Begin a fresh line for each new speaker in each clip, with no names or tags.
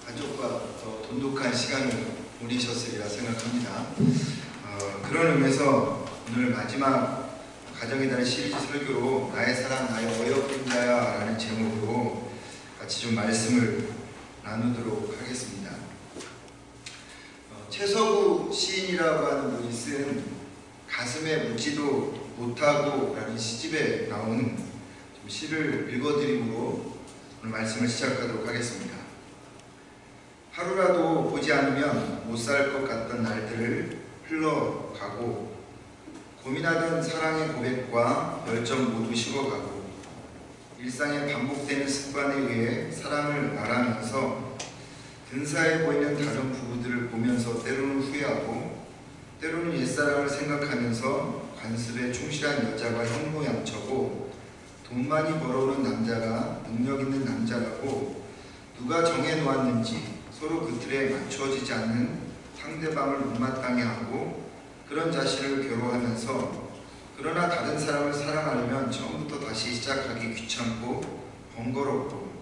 가족과 더 돈독한 시간을 보내셨으리라 생각합니다. 그런 의미에서 오늘 마지막 가정의 달 시리즈 설교로 나의 사랑 나의 어여쁜 자야 라는 제목으로 같이 좀 말씀을 나누도록 하겠습니다. 최서구 시인이라고 하는 분이 쓴 가슴에 묻지도 못하고 라는 시집에 나오는 좀 시를 읽어드림으로 오늘 말씀을 시작하도록 하겠습니다. 하루라도 보지 않으면 못 살 것 같던 날들을 흘러가고 고민하던 사랑의 고백과 열정 모두 식어가고 일상에 반복되는 습관에 의해 사랑을 말하면서 근사해 보이는 다른 부부들을 보면서 때로는 후회하고 때로는 옛사랑을 생각하면서 관습에 충실한 여자가 현모양처고 돈 많이 벌어오는 남자가 능력 있는 남자라고 누가 정해놓았는지 서로 그 틀에 맞춰지지 않는 상대방을 못마땅해 하고 그런 자신을 괴로워하면서 그러나 다른 사람을 사랑하려면 처음부터 다시 시작하기 귀찮고 번거롭고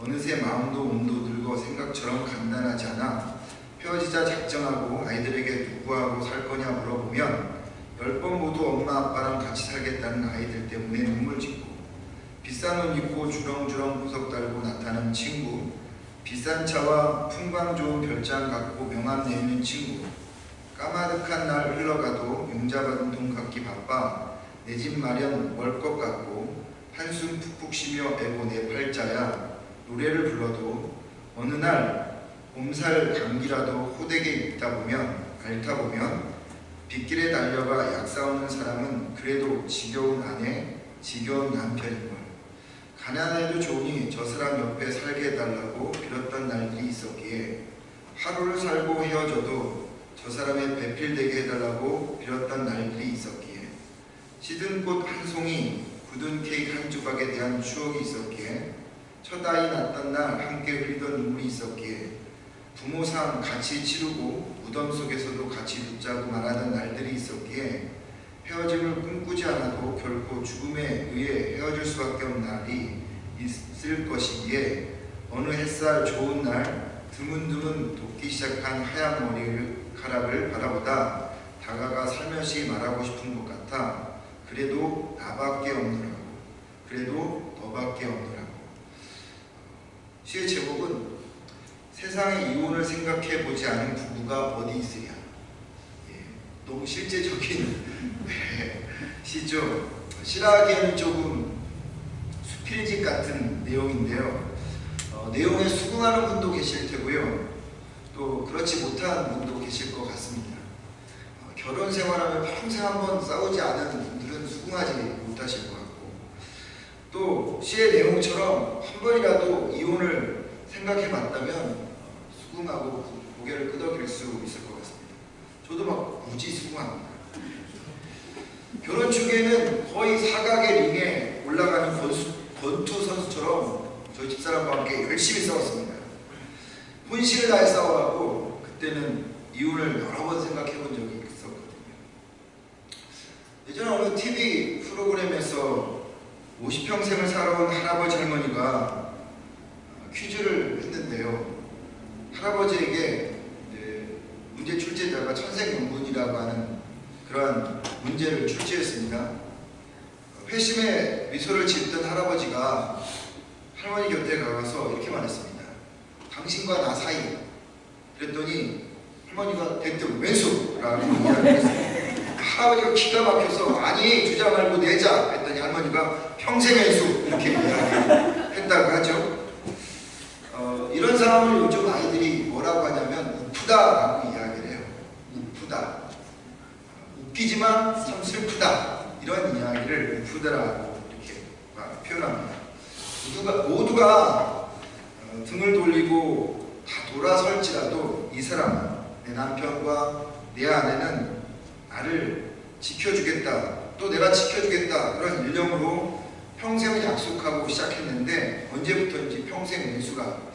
어느새 마음도 몸도 늙어 생각처럼 간단하지 않아 헤어지자 작정하고 아이들에게 누구하고 살 거냐 물어보면 10번 모두 엄마 아빠랑 같이 살겠다는 아이들 때문에 눈물 짓고 비싼 옷 입고 주렁주렁 보석 달고 나타나는 친구, 비싼 차와 풍광 좋은 별장 갖고 명함 내미는 친구, 까마득한 날 흘러가도 용자받은 돈 갚기 바빠 내 집 마련 멀 것 같고 한숨 푹푹 쉬며 애고 내 팔자야 노래를 불러도 어느 날 몸살 감기라도 호되게 앓다 보면 빗길에 달려가 약 사오는 사람은 그래도 지겨운 아내, 지겨운 남편인걸. 가난해도 좋으니 저 사람 옆에 살게 해달라고 빌었던 날들이 있었기에 하루를 살고 헤어져도 저 사람의 배필되게 해달라고 빌었던 날들이 있었기에 시든 꽃 한 송이, 굳은 케이크 한 조각에 대한 추억이 있었기에 첫 아이 낳던 날 함께 흘리던 눈물이 있었기에 부모상 같이 치르고 무덤 속에서도 같이 붙자고 말하던 날들이 있었기에 헤어짐을 꿈꾸지 않아도 결코 죽음에 의해 헤어질 수밖에 없는 날이 있을 것이기에 어느 햇살 좋은 날 드문드문 돋기 시작한 하얀 머리카락을 바라보다 다가가 살며시 말하고 싶은 것 같아 그래도 나밖에 없느라고 그래도 너밖에 없느라고. 시의 제목은 세상의 이혼을 생각해보지 않은 부부가 어디 있으랴. 너무 실제적인 시죠. 실하기에는 조금 수필집 같은 내용인데요. 내용에 수긍하는 분도 계실 테고요. 또 그렇지 못한 분도 계실 것 같습니다. 결혼 생활하면 평생 한번 싸우지 않은 분들은 수긍하지 못하실 것 같고 또 시의 내용처럼 한 번이라도 이혼을 생각해 봤다면 수긍하고 고개를 끄덕일 수 있을 것 같습니다. 저도 막 무지 수긍합니다. 결혼 초기에는 거의 사각의 링에 올라가는 권투 선수처럼 저희 집사람과 함께 열심히 싸웠습니다. 혼신을 다해 싸워하고 그때는 이혼을 여러 번 생각해 본 적이 있었거든요. 예전에 어느 TV 프로그램에서 50평생을 살아온 할아버지 할머니가 퀴즈를 했는데요. 할아버지에게 문제 출제자가 천생연분이라고 하는 그러한 문제를 출제했습니다. 회심의 미소를 짓던 할아버지가 할머니 곁에 가서 이렇게 말했습니다. 당신과 나 사이. 그랬더니 할머니가 대뜸 왼수라고 이야기를 했습니다. 할아버지가 기가 막혀서 아니 주자 말고 내자 했더니 할머니가 평생 왼수 이렇게 이야기했다고 하죠. 이런 상황을 요즘 아이들이 뭐라고 하냐면 우프다라고 이야기를 해요. 우프다. 웃기지만 참 슬프다. 이런 이야기를 우프다라고 이렇게 표현합니다. 모두가 등을 돌리고 다 돌아설지라도 이 사람은 내 남편과 내 아내는 나를 지켜주겠다. 또 내가 지켜주겠다. 그런 일념으로 평생을 약속하고 시작했는데 언제부터인지 평생 왼수가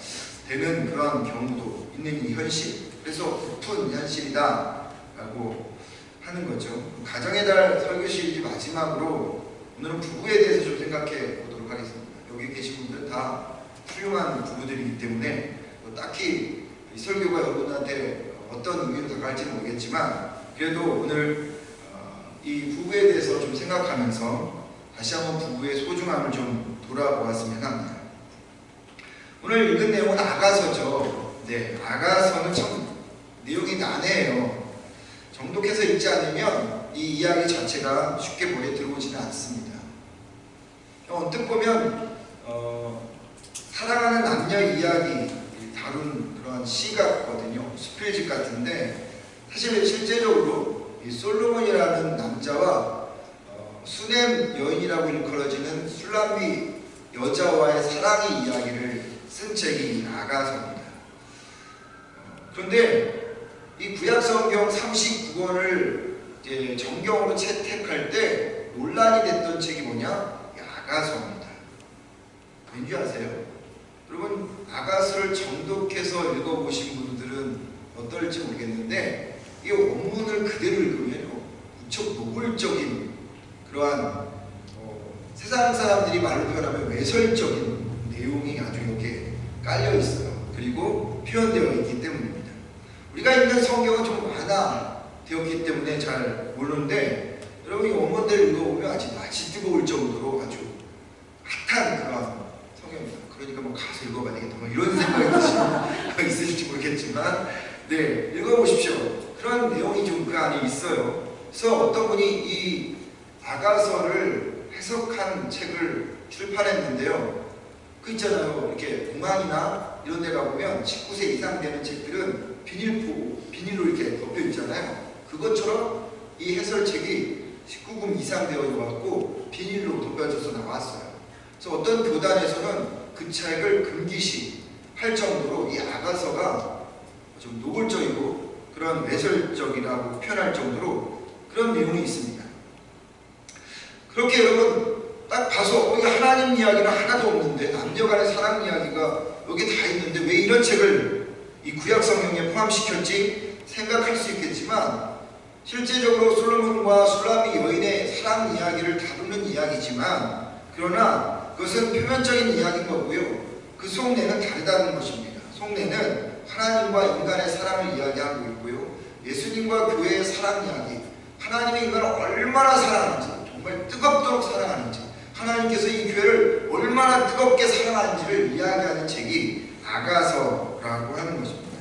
되는 그런 경우도 있는 이 현실. 그래서 우픈 현실이다 라고 하는 거죠. 가정의 달 설교 시리즈 마지막으로 오늘은 부부에 대해서 좀 생각해 보도록 하겠습니다. 여기 계신 분들 다 훌륭한 부부들이기 때문에 뭐 딱히 이 설교가 여러분한테 어떤 의미로 다가갈지는 모르겠지만 그래도 오늘 이 부부에 대해서 좀 생각하면서 다시 한번 부부의 소중함을 좀 돌아보았으면 합니다. 오늘 읽은 내용은 아가서죠. 네, 아가서는 참 내용이 난해해요. 정독해서 읽지 않으면 이 이야기 자체가 쉽게 머리에 들어오지는 않습니다. 언뜻 보면 사랑하는 남녀 이야기 다룬 그런 시 같거든요. 수필집 같은데 사실 실제적으로 이 솔로몬이라는 남자와 수넴 여인이라고 일컬어지는 술람비 여자와의 사랑의 이야기를 쓴 책이 아가서입니다. 그런데 이 구약성경 39권을 정경으로 채택할 때 논란이 됐던 책이 뭐냐? 아가서입니다. 왠지 아세요? 여러분 아가서를 정독해서 읽어보신 분들은 어떨지 모르겠는데 이 원문을 그대로 읽으면요 무척 노골적인 그러한 세상 사람들이 말로 표현하면 외설적인 내용이 아주 이렇게 깔려 있어요. 그리고 표현되어 있기 때문입니다. 우리가 읽는 성경은 좀 완화되었기 때문에 잘 모르는데 여러분 이 원문대로 읽어보면 아주 뜨거울 정도로 아주 핫한 그런 성경입니다. 그러니까 뭐 가서 읽어봐야 되겠다 뭐 이런 생각이 있을지 모르겠지만 네 읽어보십시오. 그런 내용이 좀 그 안에 있어요. 그래서 어떤 분이 이 아가서를 해석한 책을 출판했는데요. 그 있잖아요. 이렇게 공항이나 이런 데 가보면 19세 이상 되는 책들은 비닐로 이렇게 덮여 있잖아요. 그것처럼 이 해설책이 19금 이상 되어 있고 비닐로 덮여져서 나왔어요. 그래서 어떤 교단에서는 그 책을 금기시 할 정도로 이 아가서가 좀 노골적이고 그런 외설적이라고 표현할 정도로 그런 내용이 있습니다. 그렇게 여러분 딱 봐서 이게 하나님 이야기는 하나도 없는데 남녀간의 사랑 이야기가 여기 다 있는데 왜 이런 책을 이 구약 성경에 포함시켰지 생각할 수 있겠지만 실제적으로 솔로몬과 술람비 여인의 사랑 이야기를 다루는 이야기지만 그러나 그것은 표면적인 이야기인 거고요. 그 속내는 다르다는 것입니다. 속내는 하나님과 인간의 사랑을 이야기하고 있고요. 예수님과 교회의 사랑 이야기, 하나님이 인간을 얼마나 사랑하는지, 정말 뜨겁도록 사랑하는지, 하나님께서 이 교회를 얼마나 뜨겁게 사랑하는지를 이야기하는 책이 아가서라고 하는 것입니다.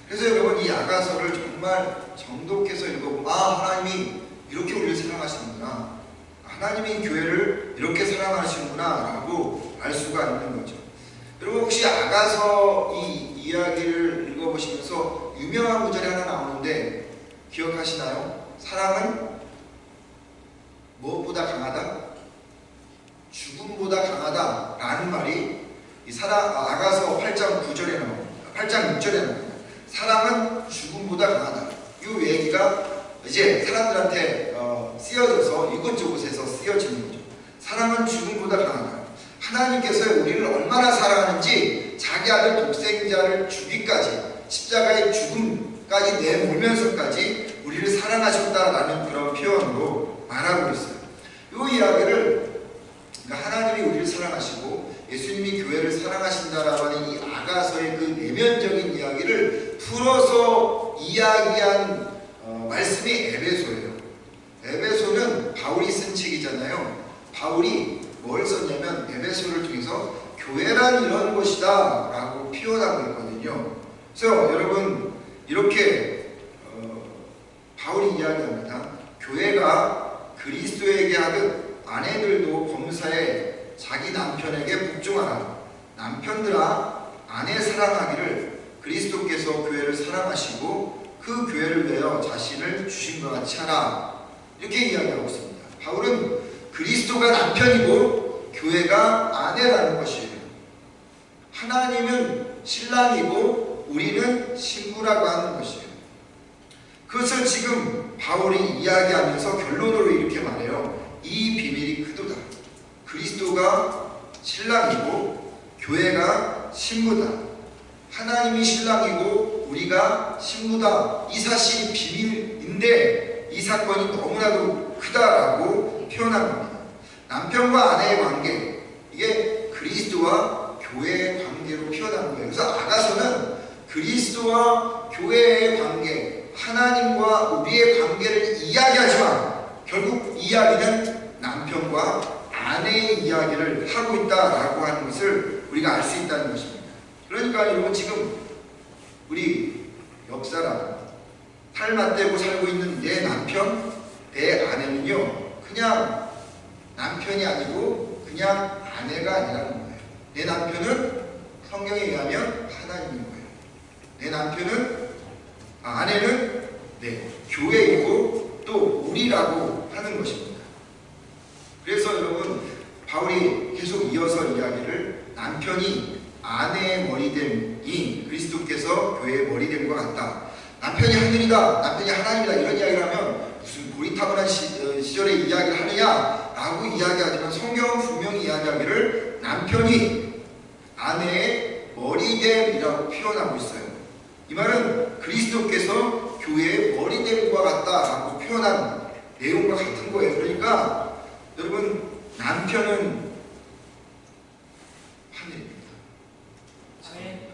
그래서 여러분 이 아가서를 정말 정독해서 읽어보면 하나님이 이렇게 우리를 사랑하시는구나, 하나님이 교회를 이렇게 사랑하시는구나 라고 알 수가 있는 거죠. 여러분 혹시 아가서 이 이야기를 읽어보시면서 유명한 구절이 하나 나오는데 기억하시나요? 사랑은 무엇보다 강하다? 죽음보다 강하다 라는 말이 이 아가서 8장 9절에 나옵니다. 8장 6절에 나옵니다. 사랑은 죽음보다 강하다. 이 얘기가 이제 사람들한테 쓰여져서 이곳저곳에서 쓰여지는 거죠. 사랑은 죽음보다 강하다. 하나님께서 우리를 얼마나 사랑하는지 자기 아들 독생자를 주기까지 십자가의 죽음까지 내몰면서까지 우리를 사랑하셨다라는 그런 표현으로 말하고 있어요. 이 이야기를 그러니까 하나님이 우리를 사랑하시고 예수님이 교회를 사랑하신다라고 하는 이 아가서의 그 내면적인 이야기를 풀어서 이야기한 말씀이 에베소예요. 에베소는 바울이 쓴 책이잖아요. 바울이 뭘 썼냐면 에베소를 통해서 교회란 이런 것이다 라고 표현하고 있거든요. 그래서 여러분 이렇게 바울이 이야기합니다. 교회가 그리스도에게 하듯 아내들도 범사에 자기 남편에게 복종하라. 남편들아 아내 사랑하기를 그리스도께서 교회를 사랑하시고 그 교회를 위하여 자신을 주신 것 같이 하라. 이렇게 이야기하고 있습니다. 바울은 그리스도가 남편이고 교회가 아내라는 것이에요. 하나님은 신랑이고 우리는 신부라고 하는 것이에요. 그것을 지금 바울이 이야기하면서 결론으로 이렇게 말해요. 이 비밀이 크도다. 그리스도가 신랑이고 교회가 신부다. 하나님이 신랑이고 우리가 신부다. 이 사실이 비밀인데 이 사건이 너무나도 크다라고 표현한 겁니다. 남편과 아내의 관계, 이게 그리스도와 교회의 관계로 표현하는 거예요. 그래서 아가서는 그리스도와 교회의 관계, 하나님과 우리의 관계를 이야기하지만 결국 이야기는 남편과 아내의 이야기를 하고 있다라고 하는 것을 우리가 알 수 있다는 것입니다. 그러니까 여러분, 지금 우리 옆사람 탈 맞대고 살고 있는 내 남편, 내 아내는요, 그냥 남편이 아니고 그냥 아내가 아니라는 거예요. 내 남편은 성경에 의하면 하나님인 거예요. 내 남편은, 아내는 교회이고 또 우리라고 하는 것입니다. 그래서 여러분, 바울이 계속 이어서 이야기를, 남편이 아내의 머리됨이 그리스도께서 교회의 머리됨과 같다. 남편이 하늘이다, 남편이 하나님이다, 이런 이야기를 하면 무슨 고리타분한 시절의 이야기를 하느냐라고 이야기하지만, 성경은 분명히 이야기하기를 남편이 아내의 머리됨이라고 표현하고 있어요. 이 말은 그리스도께서 교회의 머리됨과 같다라고 표현한 내용과 같은 거예요. 그러니까 여러분, 남편은 하늘입니다. 네.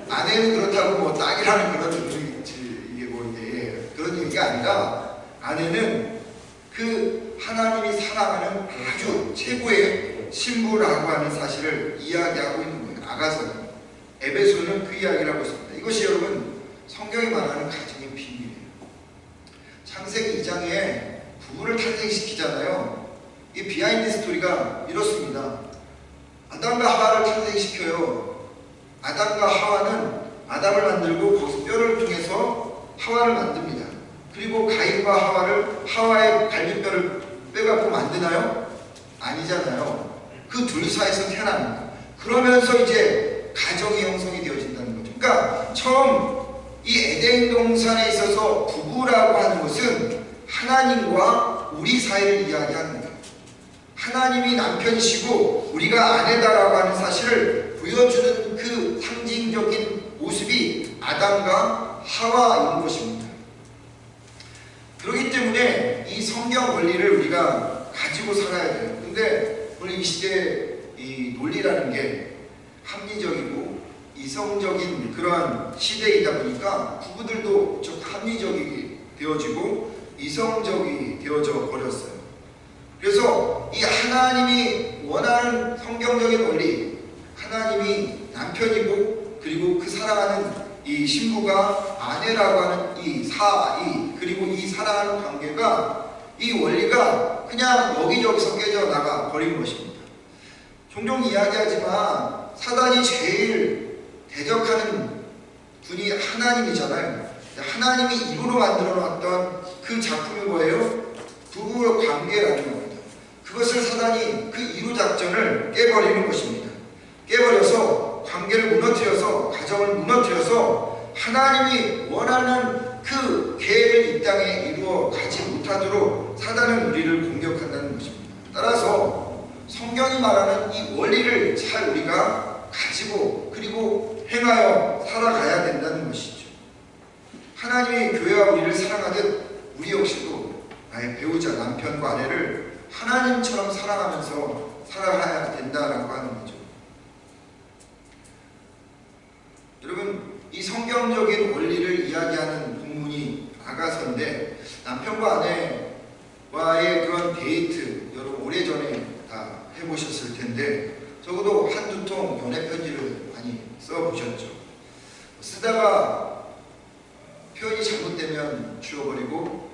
아내는 그렇다고 뭐 딱이라는 그런 이게 뭐 이게 그런 얘기가 아니라, 아내는 그 하나님이 사랑하는 아주 최고의 신부라고 하는 사실을 이야기하고 있는 거예요. 아가서는, 에베소는 그 이야기를 하고 있습니다. 이것이 여러분, 성경이 말하는 가정의 비밀이에요. 창세기 2장에 부부를 탄생시키잖아요. 이 비하인드 스토리가 이렇습니다. 아담과 하와를 탄생시켜요. 아담과 하와는 아담을 만들고 거기서 뼈를 통해서 하와를 만듭니다. 그리고 가인과 하와의 갈비뼈를 빼갖고 만드나요? 아니잖아요. 그 둘 사이에서 태어납니다. 그러면서 이제 가정이 형성이 되어진다는 거죠. 그러니까 처음 이 에덴 동산에 있어서 부부라고 하는 것은 하나님과 우리 사이를 이야기하는 거예요. 하나님이 남편이시고 우리가 아내다라고 하는 사실을 보여주는 그 상징적인 모습이 아담과 하와인 것입니다. 그렇기 때문에 이 성경 원리를 우리가 가지고 살아야 돼요. 근데 우리 이 시대의 이 논리라는 게 합리적이고 이성적인 그러한 시대이다 보니까 부부들도 좀 합리적이 되어지고 이성적이 되어져 버렸어요. 그래서 이 하나님이 원하는 성경적인 원리, 하나님이 남편이고 그리고 그 사랑하는 이 신부가 아내라고 하는 이 사이, 그리고 이 사랑하는 관계가, 이 원리가 그냥 여기저기서 깨져나가 버린 것입니다. 종종 이야기하지만 사단이 제일 대적하는 분이 하나님이잖아요. 하나님이 입으로 만들어 놨던 그 작품이 뭐예요? 부부 관계라는 겁니다. 그것을 사단이 그 이루 작전을 깨버리는 것입니다. 깨버려서 관계를 무너뜨려서, 가정을 무너뜨려서 하나님이 원하는 그 계획을 이 땅에 이루어 가지 못하도록 사단은 우리를 공격한다는 것입니다. 따라서 성경이 말하는 이 원리를 잘 우리가 가지고 그리고 행하여 살아가야 된다는 것이죠. 하나님이 교회와 우리를 사랑하듯 우리 역시도 나의 배우자, 남편과 아내를 하나님처럼 사랑하면서 살아가야 된다라고 하는 거죠. 여러분, 이 성경적인 원리를 이야기하는 본문이 아가서인데, 남편과 아내와의 그런 데이트 여러분 오래전에 다 해보셨을 텐데 적어도 한두 통 연애 편지를 많이 써보셨죠. 쓰다가 표현이 잘못되면 지워버리고,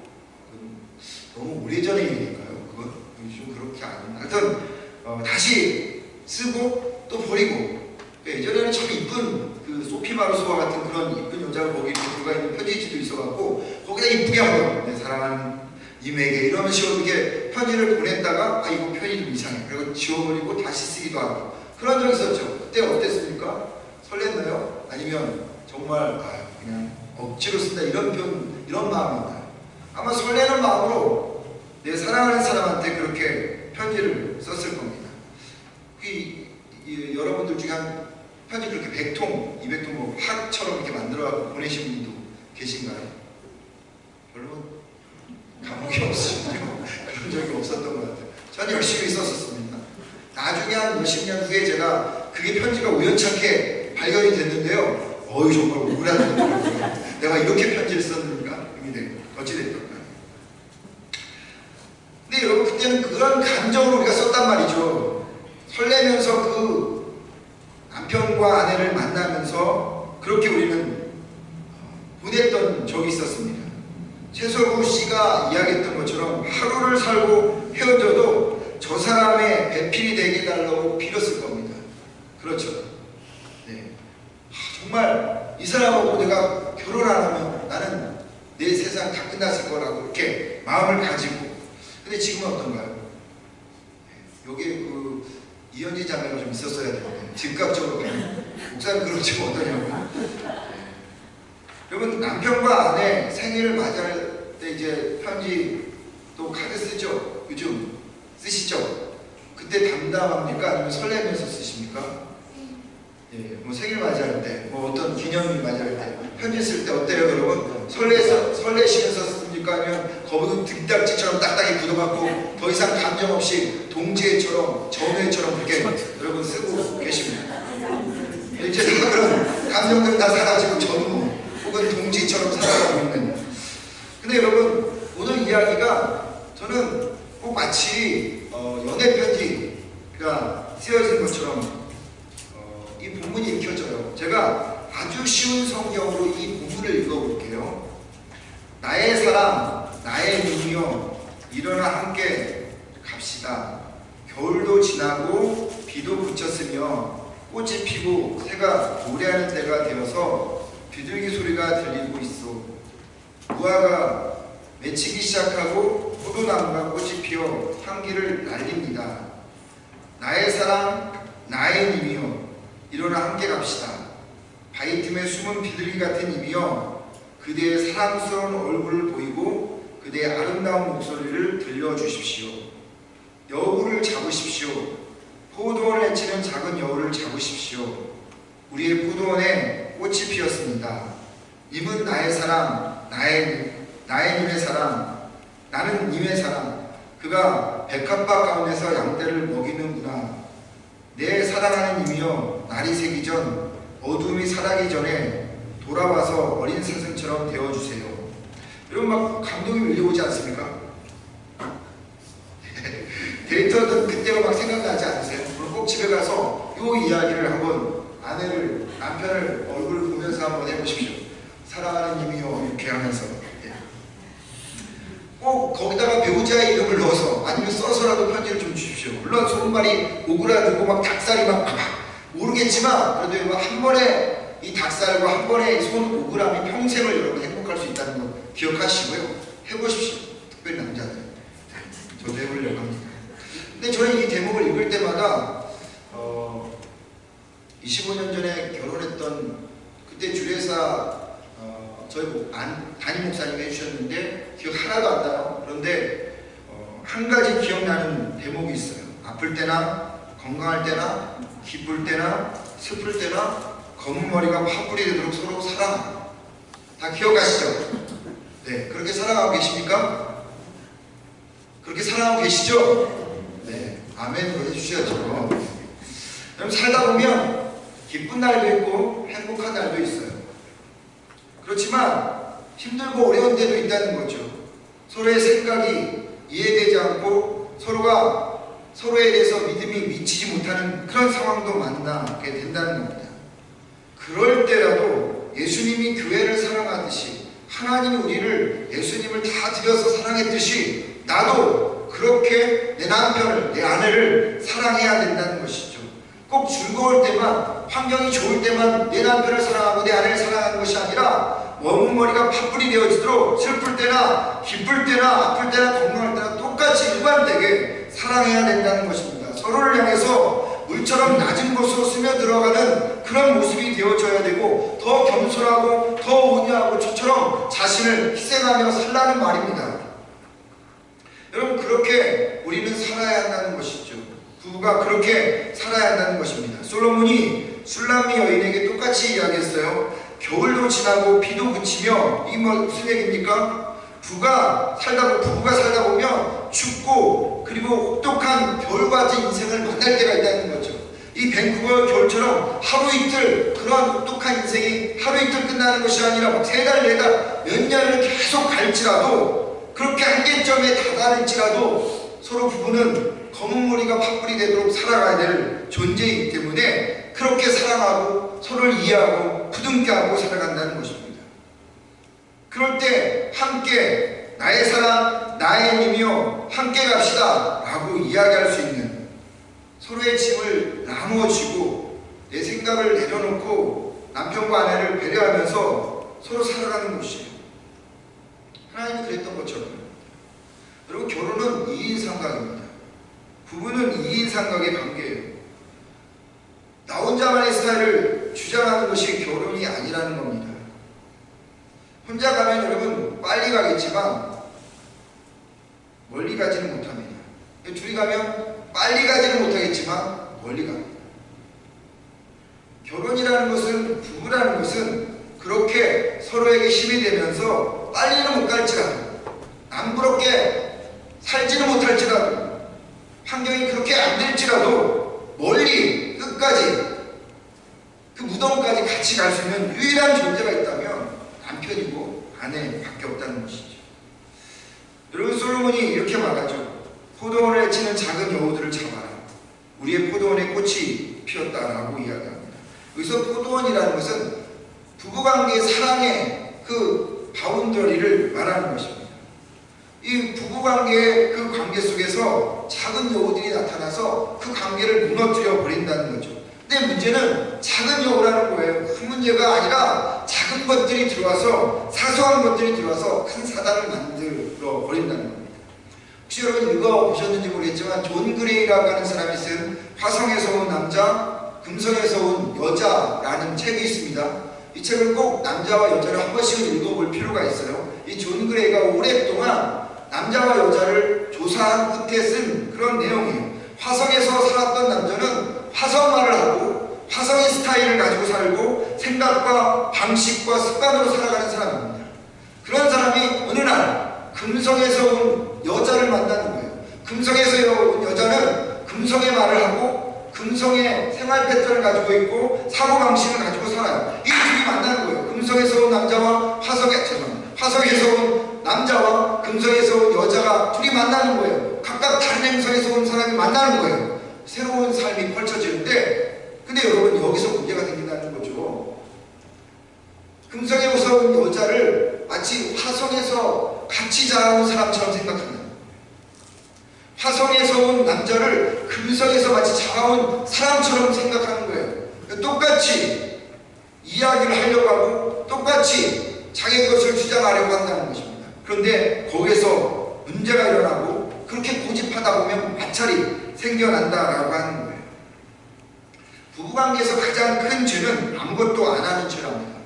너무 오래전의 일일까요? 그건 좀 그렇게 아닌. 하여튼 다시 쓰고 또 버리고. 예전에는 참 이쁜 그 소피 마르소와 같은 그런 이쁜 여자를 거기 들어가 있는 편지지도 있어갖고 거기다 이쁘게 한번 내 사랑하는 님에게 이러면 이렇게 편지를 보냈다가 이거 편이 좀 이상해. 그리고 지워버리고 다시 쓰기도 하고 그런 적 있었죠. 그때 어땠습니까? 설렜나요? 아니면 정말 그냥 억지로 쓴다 이런 마음인가요? 아마 설레는 마음으로 내 사랑하는 사람한테 그렇게 편지를 썼을 겁니다. 여러분들 중에 한 편지 그렇게 100통, 200통 뭐 학처럼 이렇게 만들어갖고 보내신 분도 계신가요? 별로 감옥이 없으시군요. 그런 적이 없었던 것 같아요. 전 열심히 썼었습니다. 나중에 한 몇십 년 후에 제가 그게 편지가 우연찮게 발견이 됐는데요. 어이 정말 억울하더라고요. 내가 이렇게 편지를 썼는가? 어찌됐든. 근데 여러분 그때는 그런 감정으로 우리가 썼단 말이죠. 설레면서 그 남편과 아내를 만나면서 그렇게 우리는 보냈던 적이 있었습니다. 최석우 씨가 이야기했던 것처럼 하루를 살고 헤어져도 저 사람의 배필이 되게 달라고 빌었을 겁니다. 그렇죠. 네. 정말 이 사람하고 내가 결혼 안 하면 나는 내 세상 다 끝났을 거라고 이렇게 마음을 가지고. 근데 지금은 어떤가요? 여기에 그 이현지 자매가 좀 있었어야 되는데 즉각적으로 가는 목사님 그런 지금 어떠냐고. 여러분 남편과 아내 생일을 맞이할 때 이제 편지 또 카드 쓰죠. 요즘 쓰시죠? 그때 담담합니까? 아니면 설레면서 쓰십니까? 예, 뭐 생일 맞이할 때, 뭐 어떤 기념일 맞이할 때 편지 쓸 때 어때요, 여러분? 설레시면서 씁니까? 아니면 거북이 등딱지처럼 딱딱이 굳어갖고 더 이상 감정 없이 동지애처럼 전우애처럼 그렇게 여러분 쓰고 계십니다. 이제 다 그런 감정들 다 사라지고 전우 혹은 동지처럼 살아가고 있는. 근데 여러분 오늘 이야기가 저는 꼭 마치 연애 편지가 쓰여진 것처럼 이 본문이 읽혀져요. 제가 아주 쉬운 성경으로 이 본문을 읽어볼게요. 나의 사랑, 나의 눈이여, 일어나 함께 갑시다. 겨울도 지나고 비도 그쳤으며 꽃이 피고 새가 노래하는 때가 되어서 비둘기 소리가 들리고 있어. 무화과 맺히기 시작하고 포도나무가 꽃이 피어 향기를 날립니다. 나의 사랑, 나의 님이여, 일어나 함께 갑시다. 바위 틈에 숨은 비둘기 같은 님이여, 그대의 사랑스러운 얼굴을 보이고 그대의 아름다운 목소리를 들려주십시오. 여우를 잡으십시오. 포도원을 헤치는 작은 여우를 잡으십시오. 우리의 포도원에 꽃이 피었습니다. 님은 나의 사랑, 나의 님의 사랑, 나는 님의 사랑. 그가 백합밭 가운데서 양떼를 먹이는구나. 내 사랑하는 님이여, 날이 새기 전, 어둠이 사라기 전에 돌아와서 어린 사슴처럼 되어주세요. 여러분 막 감동이 밀려오지 않습니까? 데이터는 그때가 막 생각나지 않으세요? 오늘 꼭 집에 가서 이 이야기를 한번 아내를, 남편을 얼굴을 보면서 한번 해보십시오. 사랑하는 님이요 이렇게 하면서 꼭 거기다가 배우자의 이름을 넣어서 아니면 써서라도 편지를 좀 주십시오. 물론 손발이 오그라들고 막 닭살이 막 모르겠지만 그래도 한 번에 이 닭살과 한 번에 이 손 오그람이 평생을 여러분 행복할 수 있다는 거 기억하시고요. 해보십시오. 특별히 남자들. 저도 해보려고 합니다. 근데 저는 이 대목을 읽을 때마다 25년 전에 결혼했던 그때 주례사 저희 담임 목사님이 해주셨는데 기억 하나도 안 나요. 그런데 한 가지 기억나는 대목이 있어요. 아플 때나 건강할 때나 기쁠 때나 슬플 때나 검은 머리가 파뿌리 되도록 서로 사랑하고. 다 기억하시죠? 네, 그렇게 사랑하고 계십니까? 그렇게 사랑하고 계시죠? 네, 아멘으로 해주셔야죠. 여러분 살다 보면 기쁜 날도 있고 행복한 날도 있어요. 그렇지만 힘들고 어려운 때도 있다는 거죠. 서로의 생각이 이해되지 않고 서로가 서로에 대해서 믿음이 미치지 못하는 그런 상황도 만나게 된다는 겁니다. 그럴 때라도 예수님이 교회를 사랑하듯이 하나님이 우리를 예수님을 다 드려서 사랑했듯이 나도 그렇게 내 남편을, 내 아내를 사랑해야 된다는 것이죠. 꼭 즐거울 때만, 환경이 좋을 때만 내 남편을 사랑하고 내 아내를 사랑하는 것이 아니라 원문 머리가 파뿌리 되어지도록 슬플 때나 기쁠 때나 아플 때나 건강할 때나 똑같이 일관되게 사랑해야 된다는 것입니다. 서로를 향해서 물처럼 낮은 곳으로 스며들어가는 그런 모습이 되어져야 되고 더 겸손하고 더 온유하고 저처럼 자신을 희생하며 살라는 말입니다. 여러분 그렇게 우리는 살아야 한다는 것이죠. 부부가 그렇게 살아야 한다는 것입니다. 솔로몬이 술람미 여인에게 똑같이 이야기했어요. 겨울도 지나고 비도 그치며 이 무슨 얘기입니까? 부부가 살다 보면 춥고 그리고 혹독한 겨울 같은 인생을 만날 때가 있다는 거죠. 이 밴쿠버 겨울처럼 하루 이틀 그러한 혹독한 인생이 하루 이틀 끝나는 것이 아니라 막 3달, 4달, 몇 년을 계속 갈지라도 그렇게 한계점에 다다를지라도 서로 부부는 검은 머리가 팥불이 되도록 살아가야 될 존재이기 때문에 그렇게 사랑하고 서로를 이해하고 부둥켜안고 살아간다는 것입니다. 그럴 때 함께 나의 사랑, 나의 힘이여 함께 갑시다 라고 이야기할 수 있는 서로의 짐을 나누어지고 내 생각을 내려놓고 남편과 아내를 배려하면서 서로 살아가는 것이에요. 하나님이 그랬던 것처럼 여러분 결혼은 2인 삼각입니다. 부부는 2인 삼각의 관계예요. 나 혼자만의 스타일을 주장하는 것이 결혼이 아니라는 겁니다. 혼자 가면 여러분 빨리 가겠지만 멀리 가지는 못합니다. 둘이 가면 빨리 가지는 못하겠지만 멀리 갑니다. 결혼이라는 것은, 부부라는 것은 그렇게 서로에게 힘이 되면서 빨리는 못 갈지라도 남부럽게 살지는 못할지라도 환경이 그렇게 안 될지라도 멀리 끝까지 그 무덤까지 같이 갈 수 있는 유일한 존재가 있다면 남편이고 아내밖에 없다는 것이죠. 여러분 솔로몬이 이렇게 말하죠. 포도원을 해치는 작은 여우들을 잡아라. 우리의 포도원에 꽃이 피었다라고 이야기합니다. 여기서 포도원이라는 것은 부부관계의 사랑의 그 바운더리를 말하는 것입니다. 이 부부관계의 그 관계 속에서 작은 여우들이 나타나서 그 관계를 무너뜨려 버린다는 거죠. 근데 문제는 작은 여우라는 거예요. 큰 문제가 아니라 작은 것들이 들어와서 사소한 것들이 들어와서 큰 사단을 만들어 버린다는 겁니다. 혹시 여러분 읽어보셨는지 모르겠지만 존 그레이라고 하는 사람이 쓴 화성에서 온 남자, 금성에서 온 여자라는 책이 있습니다. 이 책을 꼭 남자와 여자를 한 번씩은 읽어볼 필요가 있어요. 이 존 그레이가 오랫동안 남자와 여자를 조사한 끝에 쓴 그런 내용이에요. 화성에서 살았던 남자는 화성말을 하고 화성의 스타일을 가지고 살고 생각과 방식과 습관으로 살아가는 사람입니다. 그런 사람이 어느 날 금성에서 온 여자를 만나는 거예요. 금성에서 온 여자는 금성의 말을 하고 금성의 생활 패턴을 가지고 있고 사고방식을 가지고 살아요. 이 둘이 만나는 거예요. 금성에서 온 남자와 화성에서 온 남자와 금성에서 온 여자가 둘이 만나는 거예요. 각각 다른 행성에서 온 사람이 만나는 거예요. 새로운 삶이 펼쳐지는데, 근데 여러분 여기서 문제가 생긴다는 거죠. 금성에서 온 여자를 마치 화성에서 같이 자라온 사람처럼 생각한다. 화성에서 온 남자를 금성에서 마치 자라온 사람처럼 생각하는 거예요. 똑같이 이야기를 하려고 하고 똑같이 자기 것을 주장하려고 한다는 것입니다. 그런데 거기에서 문제가 일어나고 그렇게 고집하다 보면 마찰이 생겨난다라고 하는 거예요. 부부관계에서 가장 큰 죄는 아무것도 안 하는 죄랍니다.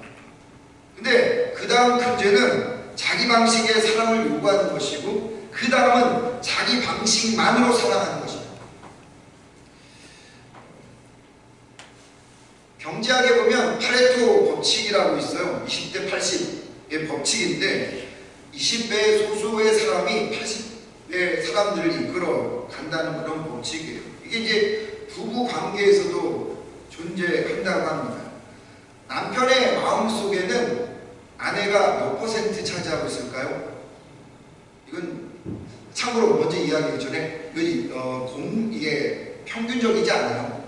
근데 그 다음 큰 죄는 자기 방식의 사랑을 요구하는 것이고 그 다음은 자기 방식만으로 살아가는 것입니다. 경제학에 보면 파레토 법칙이라고 있어요. 20대 80의 법칙인데 20배의 소수의 사람이 80의 사람들을 이끌어 간다는 그런 법칙이에요. 이게 이제 부부 관계에서도 존재한다고 합니다. 남편의 마음속에는 아내가 몇 퍼센트 차지하고 있을까요? 이건 참고로 먼저 이야기하기 전에 이게 평균적이지 않아요.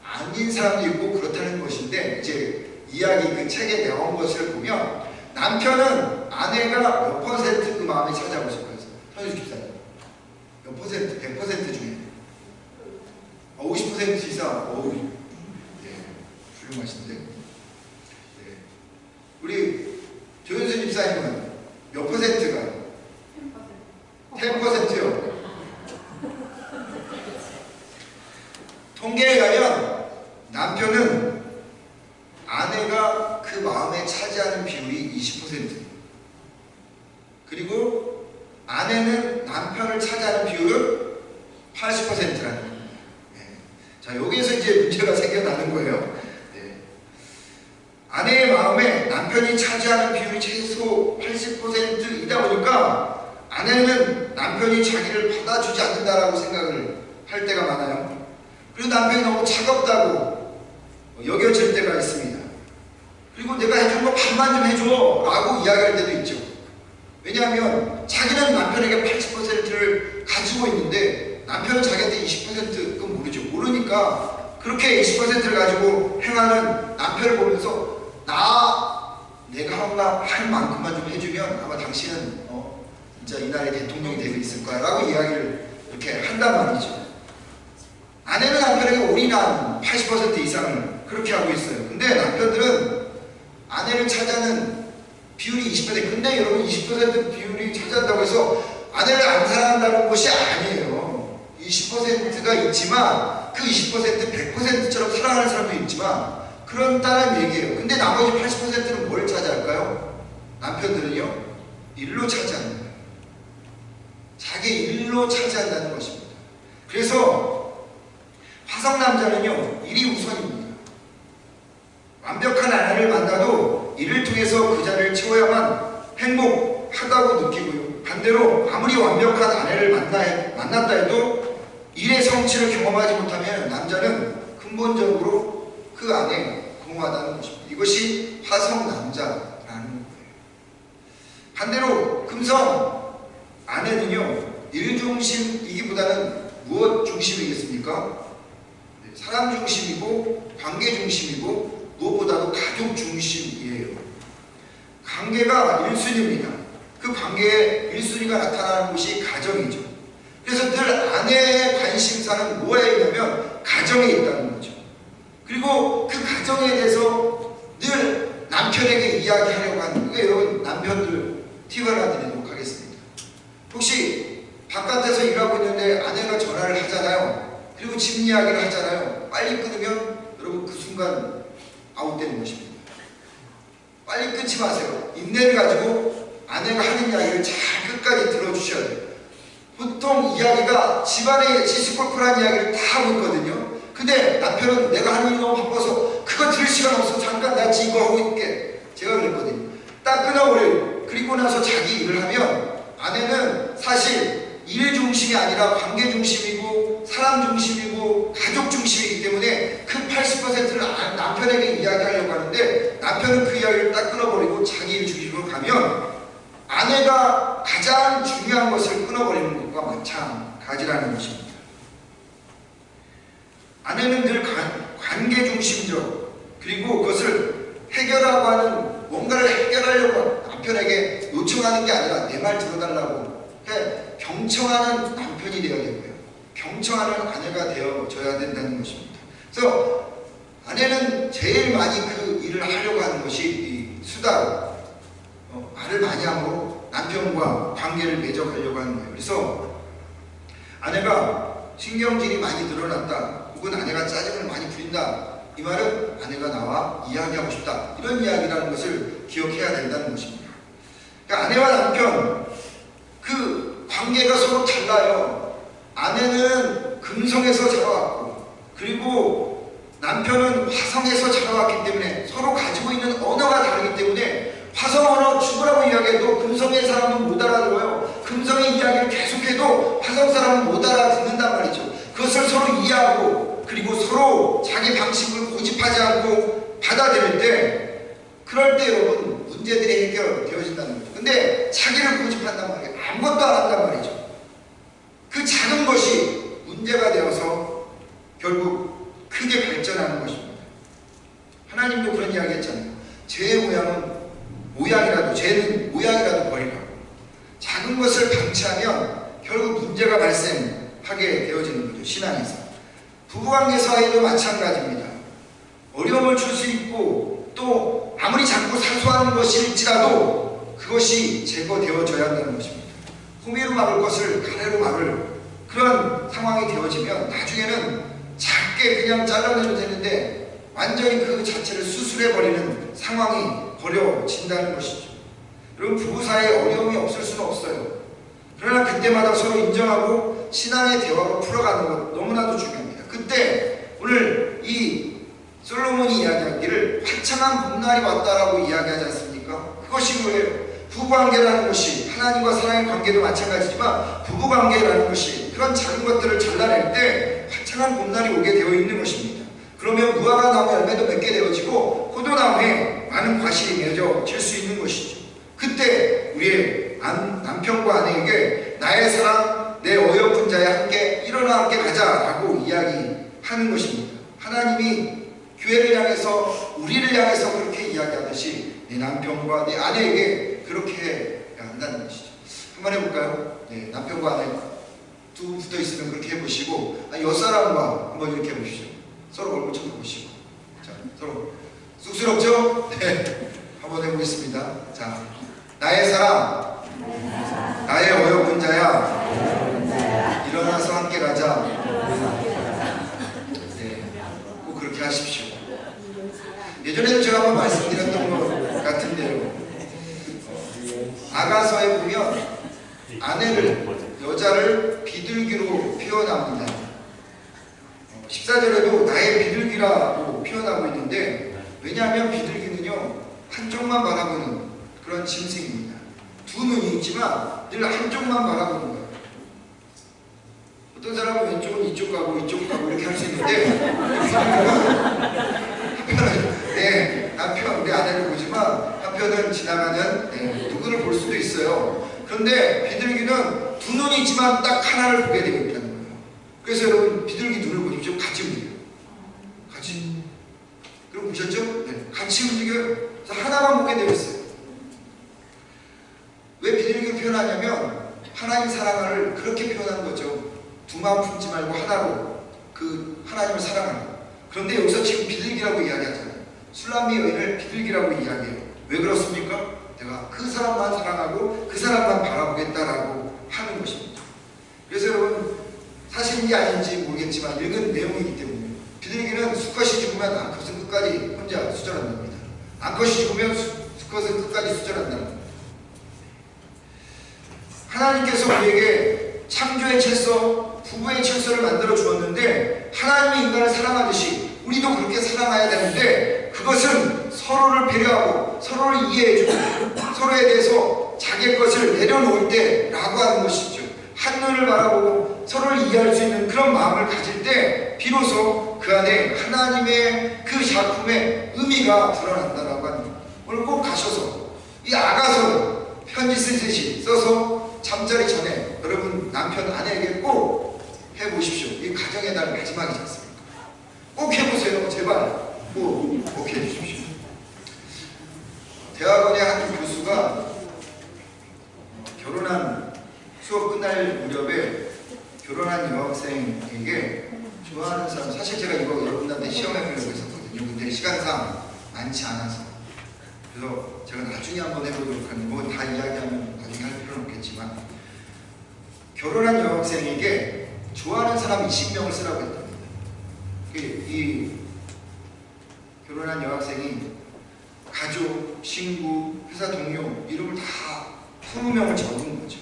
아닌 사람도 있고 그렇다는 것인데 이제 이야기 그 책에 나온 것을 보면 남편은 아내가 몇 퍼센트 그 마음에 차지하고 있을 거예요. 선생님 집사님 몇 퍼센트? 100% 중에 50% 이상. 어우, 예, 훌륭하신데. 예. 우리 조현수 집사님은 몇 퍼센트가? 10%요. 통계에 가면 남편은 아내가 그 마음에 차지하는 비율이 20%, 그리고 아내는 남편을 차지하는 비율은 80%라는 거예요. 네. 자, 여기에서 이제 문제가 생겨나는 거예요. 네. 아내의 마음에 남편이 차지하는 비율이 최소 80%이다 보니까 아내는 남편이 자기를 받아주지 않는다라고 생각을 할 때가 많아요. 그리고 남편이 너무 차갑다고 여겨질 때가 있습니다. 그리고 내가 해준 거 반만 좀 해줘 라고 이야기할 때도 있죠. 왜냐하면 자기는 남편에게 80%를 가지고 있는데 남편은 자기한테 20%는 모르죠. 모르니까 그렇게 20%를 가지고 행하는 남편을 보면서 내가 할 만큼만 좀 해주면 아마 당신은 진짜 이날의 대통령이 되고 있을 거야 라고 이야기를 이렇게 한단 말이죠. 아내는 남편에게 올인한 80% 이상을 그렇게 하고 있어요. 근데 남편들은 아내를 차지하는 비율이 20%. 근데 여러분 20% 비율이 차지한다고 해서 아내를 안 사랑한다는 것이 아니에요. 20%가 있지만 그 20% 100%처럼 사랑하는 사람도 있지만 그런다는 얘기예요. 근데 나머지 80%는 뭘 차지할까요? 남편들은요, 일로 차지하는 거예요. 자기 일로 차지한다는 것입니다. 그래서 화성남자는요, 일이 우선입니다. 완벽한 아내를 만나도 이를 통해서 그 자리를 채워야만 행복하다고 느끼고요. 반대로 아무리 완벽한 아내를 만났다 해도 일의 성취를 경험하지 못하면 남자는 근본적으로 그 안에 공허하다는 것입니다. 이것이 화성남자라는 거예요. 반대로 금성 아내는요, 일 중심이기보다는 무엇 중심이겠습니까? 사람 중심이고 관계 중심이고 무엇보다도 가족 중심이에요. 관계가 1순위입니다. 그 관계의 1순위가 나타나는 곳이 가정이죠. 그래서 늘 아내의 관심사는 뭐에 있냐면 가정에 있다는 거죠. 그리고 그 가정에 대해서 늘 남편에게 이야기하려고 하는 거예요. 여러분 남편들 팁 하나 드리도록 하겠습니다. 혹시 바깥에서 일하고 있는데 아내가 전화를 하잖아요. 그리고 집 이야기를 하잖아요. 빨리 끊으면 여러분 그 순간 아웃되는 것입니다. 빨리 끊지 마세요. 인내를 가지고 아내가 하는 이야기를 잘 끝까지 들어주셔야 돼요. 보통 이야기가 집안의 시시콜콜한 이야기를 다 하고 있거든요. 근데 남편은 내가 하는 일이 너무 바빠서 그거 들을 시간 없어. 잠깐 나 지금 이거 하고 있게. 제가 그랬거든요. 딱 끊어버려요. 그리고 나서 자기 일을 하면 아내는 사실 일 중심이 아니라 관계 중심이고 사람 중심이고 가족 중심이기 때문에 그 80%를 남편에게 이야기하려고 하는데 남편은 그 이야기를 딱 끊어버리고 자기 일 중심으로 가면 아내가 가장 중요한 것을 끊어버리는 것과 마찬가지라는 것입니다. 아내는 늘 관계 중심적 그리고 그것을 해결하고 하는 뭔가를 해결하려고 남편에게 요청하는 게 아니라 내 말 들어달라고 경청하는 남편이 되어야 되고요. 경청하는 아내가 되어줘야 된다는 것입니다. 그래서 아내는 제일 많이 그 일을 하려고 하는 것이 이 수다로 말을 많이 함으로 남편과 관계를 매적하려고 하는 거예요. 그래서 아내가 신경질이 많이 늘어났다 혹은 아내가 짜증을 많이 부린다 이 말은 아내가 나와 이야기하고 싶다 이런 이야기라는 것을 기억해야 된다는 것입니다. 그러니까 아내와 남편 그 관계가 서로 달라요. 아내는 금성에서 자라왔고 그리고 남편은 화성에서 자라왔기 때문에 서로 가지고 있는 언어가 다르기 때문에 화성 언어 죽으라고 이야기해도 금성의 사람은 못 알아들어요. 금성의 이야기를 계속해도 화성 사람은 못 알아듣는단 말이죠. 그것을 서로 이해하고 그리고 서로 자기 방식을 고집하지 않고 받아들일 때 그럴 때 여러분 문제들이 해결되어진다는 거죠. 근데 자기를 고집한단 말이에요. 아무것도 안 한단 말이죠. 그 작은 것이 문제가 되어서 결국 크게 발전하는 것입니다. 하나님도 그런 이야기 했잖아요. 죄의 죄는 모양이라도 버리라고. 작은 것을 방치하면 결국 문제가 발생하게 되어지는 거죠. 신앙에서. 부부관계 사이도 마찬가지입니다. 어려움을 줄 수 있고 또 아무리 작고 사소한 것일지라도 그것이 제거되어져야 한다는 것입니다. 호미로 막을 것을 가래로 막을 그런 상황이 되어지면 나중에는 작게 그냥 잘라내도 되는데 완전히 그 자체를 수술해버리는 상황이 벌어진다는 것이죠. 여러분 부부 사이에 어려움이 없을 수는 없어요. 그러나 그때마다 서로 인정하고 신앙의 대화로 풀어가는 것 너무나도 중요합니다. 그때 오늘 이 솔로몬이 이야기하기를 화창한 봄날이 왔다라고 이야기하지 않습니까? 그것이 뭐예요? 부부관계라는 것이 하나님과 사랑의 관계도 마찬가지지만 부부 관계라는 것이 그런 작은 것들을 잘라낼 때 화창한 봄날이 오게 되어 있는 것입니다. 그러면 무화과 나무 열매도 맺게 되어지고 포도나무에 많은 과실이 맺어질 수 있는 것이죠. 그때 우리의 남편과 아내에게 나의 사랑, 내 어여쁜 자야 함께 일어나 함께 가자라고 이야기하는 것입니다. 하나님이 교회를 향해서 우리를 향해서 그렇게 이야기하듯이 내 남편과 내 아내에게 그렇게 한다는 것이죠. 한번 해볼까요? 네, 남편과 아내 두 붙어 있으면 그렇게 해보시고 옆사람과 한번 이렇게 해보시죠. 서로 얼굴 쳐다보시고 자, 서로 쑥스럽죠? 네, 한번 해보겠습니다. 자, 나의 사랑, 나의 어여쁜 자야, 일어나서 함께 가자. 네, 꼭 그렇게 하십시오. 예전에도 제가 한번 말씀드렸던 것 같은데요. 아가서에 보면 아내를, 여자를 비둘기로 표현합니다. 14절에도 나의 비둘기라고 표현하고 있는데, 왜냐하면 비둘기는요 한쪽만 바라보는 그런 짐승입니다. 두 눈이 있지만 늘 한쪽만 바라보는 거예요. 어떤 사람은 왼쪽은 이쪽 가고 이쪽 가고 이렇게 할 수 있는데, 한편은 네, 남편, 우리 아내를 보지만 한편은 지나가는 누구를 볼 수도 있어요. 그런데 비둘기는 두 눈이 있지만 딱 하나를 보게 되어 있다는 거예요. 그래서 여러분 비둘기 눈을 보십시오. 같이 움직여요. 같이. 그럼 보셨죠? 네, 같이 움직여요. 그래서 하나만 보게 되어 있어요. 왜 비둘기를 표현하냐면 하나님 사랑을 그렇게 표현하는 거죠. 두 마음 품지 말고 하나로 그 하나님을 사랑하는. 그런데 여기서 지금 비둘기라고 이야기하잖아요. 술람미 여인을 비둘기라고 이야기해요. 왜 그렇습니까? 내가 그 사람만 사랑하고 그 사람만 바라보겠다라고 하는 것입니다. 그래서 여러분 사실인지 아닌지 모르겠지만 읽은 내용이기 때문에 비둘기는 수컷이 죽으면 암컷은 끝까지 혼자 수절한답니다. 암컷이 죽으면 수컷은 끝까지 수절한답니다. 하나님께서 우리에게 창조의 질서, 부부의 질서를 만들어 주었는데 하나님이 인간을 사랑하듯이 우리도 그렇게 사랑해야 되는데, 그것은 서로를 배려하고 서로를 이해해주고 서로에 대해서 자기의 것을 내려놓을 때라고 하는 것이죠. 한눈을 바라보고 서로를 이해할 수 있는 그런 마음을 가질 때 비로소 그 안에 하나님의 그 작품의 의미가 드러난다라고 하는 거예요. 오늘 꼭 가셔서 이 아가서 편지 쓰듯이 써서 잠자리 전에 여러분 남편 아내에게 꼭 해보십시오. 이 가정의 날 마지막이지 않습니까? 꼭 해보세요. 제발 꼭 해주십시오. 대학원의 한 교수가 결혼한 수업 끝날 무렵에 결혼한 여학생에게 좋아하는 사람, 사실 제가 이거 여러분한테 시험해보려고 했었거든요. 근데 시간상 많지 않아서, 그래서 제가 나중에 한번 해보도록 하는데 뭐 다 이야기하면 나중에 할 필요는 없겠지만, 결혼한 여학생에게 좋아하는 사람 20명을 쓰라고 했답니다. 이 결혼한 여학생이 가족, 친구, 회사 동료 이름을 다 20명을 적은 거죠.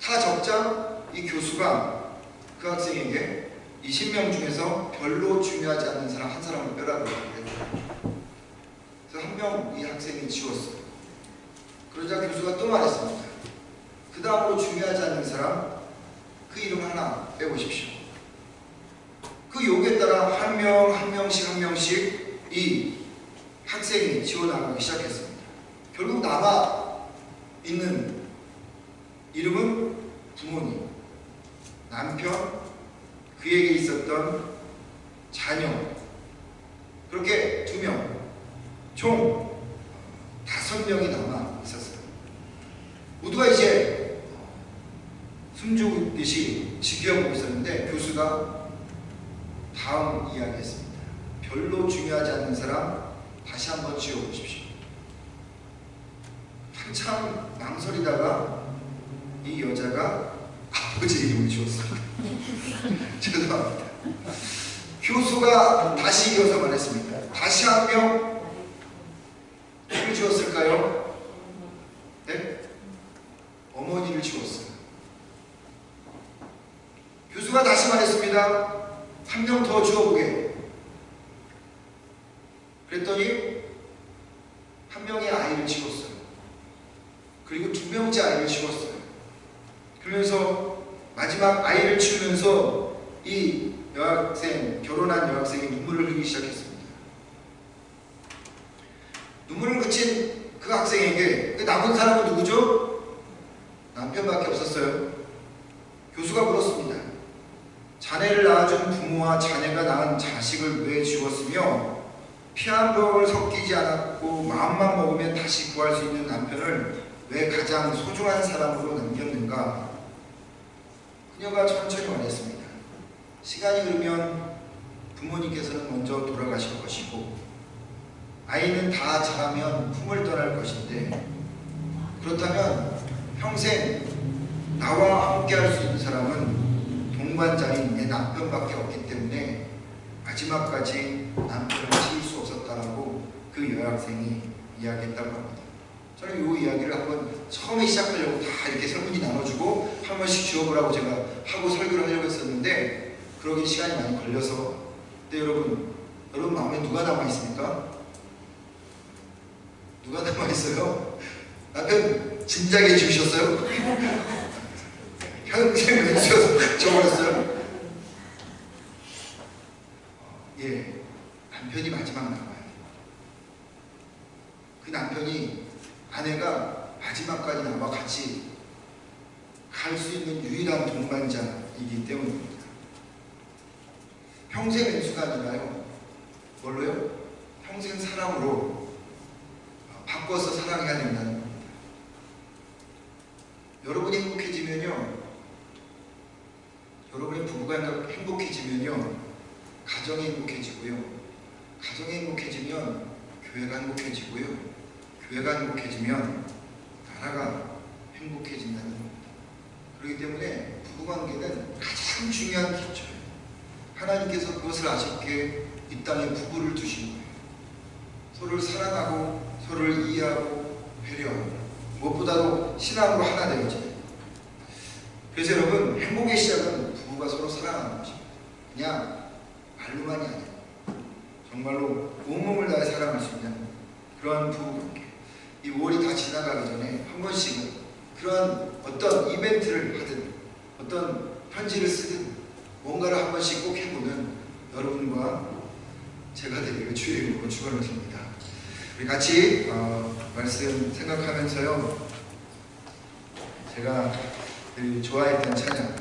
다 적자 이 교수가 그 학생에게 20명 중에서 별로 중요하지 않는 사람 한 사람을 빼라고 했어요. 그래서 한 명 이 학생이 지웠어요. 그러자 교수가 또 말했습니다. 그 다음으로 중요하지 않는 사람 그 이름 하나 빼보십시오. 그 요구에 따라 한 명씩 이 학생이 지워나가기 시작했습니다. 결국 남아있는 이름은 부모님, 남편, 그에게 있었던 자녀, 그렇게 2명, 총 5명이 남아 있었어요. 모두가 이제 숨죽듯이 지켜보고 있었는데 교수가 다음 이야기했습니다. 별로 중요하지 않는 사람 다시 한번 지워보십시오. 한참 망설이다가 이 여자가 아버지 이름을 지웠습니다. 죄송합니다. 교수가 다시 이어서 말했습니다. 다시 한 명 누굴 지웠을까요? 네? 어머니를 지웠어요. 교수가 다시 말했습니다. 한 명 더 지워보게. 그랬더니 한 명의 아이를 지웠어요. 그리고 2명 2명째 아이를 키웠어요. 그러면서 마지막 아이를 키우면서 이 여학생, 결혼한 여학생이 눈물을 흘리기 시작했습니다. 눈물을 그친 그 학생에게 그 남은 사람은 누구죠? 남편밖에 없었어요. 교수가 물었습니다. 자네를 낳아준 부모와 자네가 낳은 자식을 왜 지웠으며 피 한 방울 섞이지 않았고 마음만 먹으면 다시 구할 수 있는 남편을 왜 가장 소중한 사람으로 남겼는가? 그녀가 천천히 말했습니다. 시간이 흐르면 부모님께서는 먼저 돌아가실 것이고 아이는 다 자라면 품을 떠날 것인데 그렇다면 평생 나와 함께 할 수 있는 사람은 동반자인 내 남편밖에 없기 때문에 마지막까지 남편을 지울 수 없었다라고 그 여학생이 이야기했다고 합니다. 저는 이 이야기를 한번 처음에 시작하려고 다 이렇게 설문지 나눠주고 한 번씩 지워보라고 제가 하고 설교를 하려고 했었는데 그러기 시간이 많이 걸려서. 근데 여러분 마음에 누가 남아있습니까? 누가 남아있어요? 남편 진작에 지우셨어요? 평생 왜 지워버렸어요? 예, 남편이 마지막 남아요. 그 남편이 아내가 마지막까지 나와 같이 갈 수 있는 유일한 동반자이기 때문입니다. 평생 왼수가 아니라요. 뭘로요? 평생 사랑으로 바꿔서 사랑해야 된다는 겁니다. 여러분이 행복해지면요. 여러분의 부부가 행복해지면요. 가정이 행복해지고요. 가정이 행복해지면 교회가 행복해지고요. 교회가 행복해지면 나라가 행복해진다는 겁니다. 그렇기 때문에 부부관계는 가장 중요한 기초예요. 하나님께서 그것을 아쉽게 이 땅에 부부를 두신 거예요. 서로를 사랑하고 서로를 이해하고 배려하고 무엇보다도 신앙으로 하나 되어져요. 그래서 여러분 행복의 시작은 부부가 서로 사랑하는 것입니다. 그냥 말로만이 아니에요. 정말로 온몸을 다해 사랑할 수 있는 그런 부부관계. 이 5월이 다 지나가기 전에 한 번씩은 그런 어떤 이벤트를 하든 어떤 편지를 쓰든 뭔가를 한 번씩 꼭 해보는 여러분과 제가 되기를 주의 이름으로 축원을 드립니다. 우리 같이 말씀 생각하면서요. 제가 늘 좋아했던 찬양